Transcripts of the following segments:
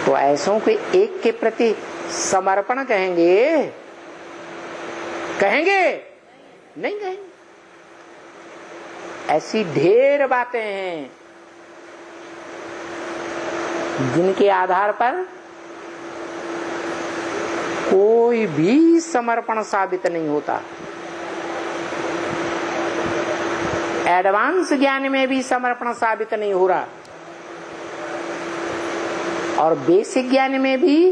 तो ऐसों के एक के प्रति समर्पण कहेंगे? कहेंगे? नहीं कहेंगे। ऐसी ढेर बातें हैं जिनके आधार पर कोई भी समर्पण साबित नहीं होता। एडवांस ज्ञान में भी समर्पण साबित नहीं हो रहा और बेसिक ज्ञान में भी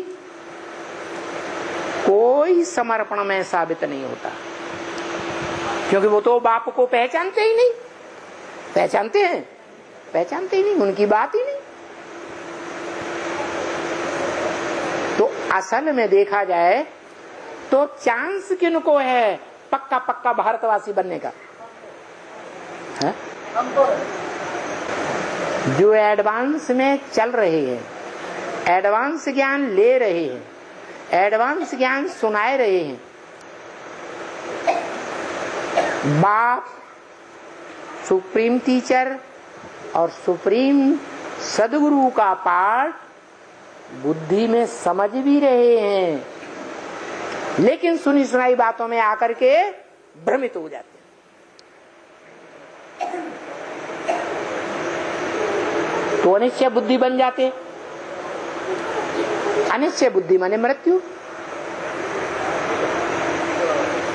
कोई समर्पण में साबित नहीं होता, क्योंकि वो तो बाप को पहचानते ही नहीं। पहचानते हैं? पहचानते ही नहीं, उनकी बात ही नहीं। तो असल में देखा जाए तो चांस किनको है पक्का पक्का भारतवासी बनने का? है? जो एडवांस में चल रहे हैं, एडवांस ज्ञान ले रहे हैं, एडवांस ज्ञान सुनाए रहे हैं। बाप सुप्रीम टीचर और सुप्रीम सदगुरु का पाठ बुद्धि में समझ भी रहे हैं, लेकिन सुनी सुनाई बातों में आकर के भ्रमित हो जाते हैं। तो अनिश्चय बुद्धि बन जाते। अनिश्चय बुद्धि माने मृत्यु।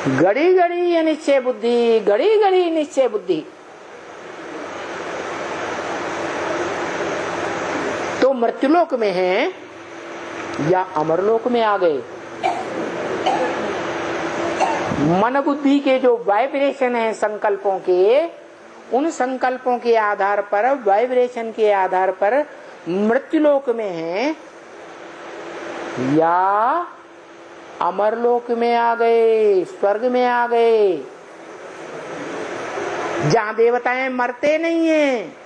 घड़ी घड़ी अनिश्चय बुद्धि, घड़ी घड़ी निश्चय बुद्धि। तो मृत्युलोक में हैं या अमरलोक में आ गए? मन बुद्धि के जो वाइब्रेशन है संकल्पों के, उन संकल्पों के आधार पर, वाइब्रेशन के आधार पर मृत्युलोक में हैं या अमरलोक में आ गए, स्वर्ग में आ गए, जहां देवताएं मरते नहीं हैं।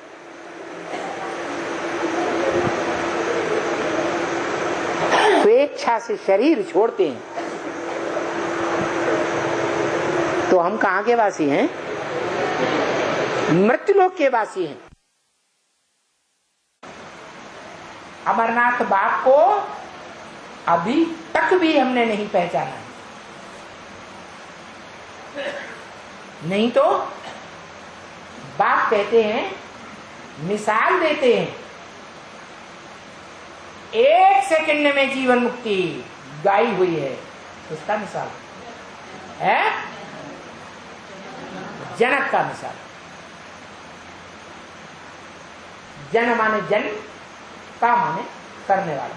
स्वेच्छा से शरीर छोड़ते हैं। तो हम कहाँ के वासी हैं? मृत्युलोक के वासी हैं। अमरनाथ बाप को अभी तक भी हमने नहीं पहचाना है। नहीं तो बाप कहते हैं, मिसाल देते हैं, 1 सेकंड में जीवन मुक्ति गाई हुई है। उसका मिसाल है जनक का मिसाल। जन माने जन्म, का माने करने वाला।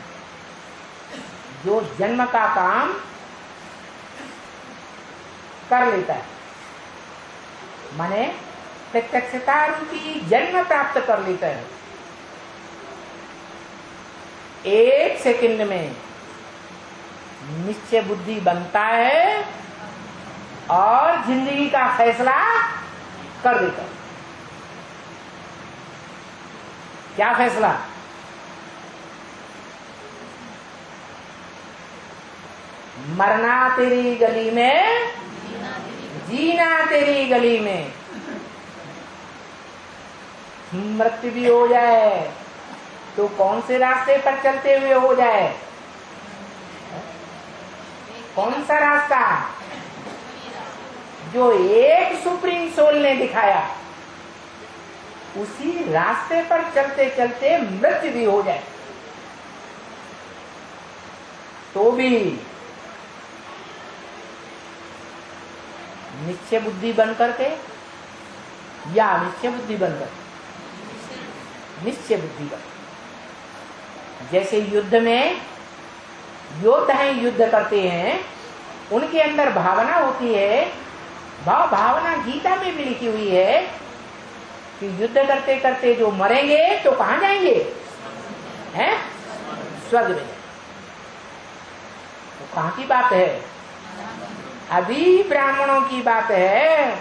जो जन्म का काम कर लेता है, माने प्रत्यक्षता रूपी जन्म प्राप्त कर लेता है, 1 सेकंड में निश्चय बुद्धि बनता है और जिंदगी का फैसला कर देता है। क्या फैसला? मरना तेरी गली में, जीना तेरी गली में। मृत्यु भी हो जाए तो कौन से रास्ते पर चलते हुए हो जाए? कौन सा रास्ता? जो एक सुप्रीम सोल ने दिखाया, उसी रास्ते पर चलते चलते मृत्यु भी हो जाए तो भी निश्चय बुद्धि बन करके या अनिश्चय बुद्धि बनकर? निश्चय बुद्धि बन। जैसे युद्ध में योद्धा युद्ध करते हैं, उनके अंदर भावना होती है। भावना गीता में भी लिखी हुई है कि युद्ध करते करते जो मरेंगे तो कहां जाएंगे? हैं? स्वर्ग में। तो कहां की बात है? अभी ब्राह्मणों की बात है।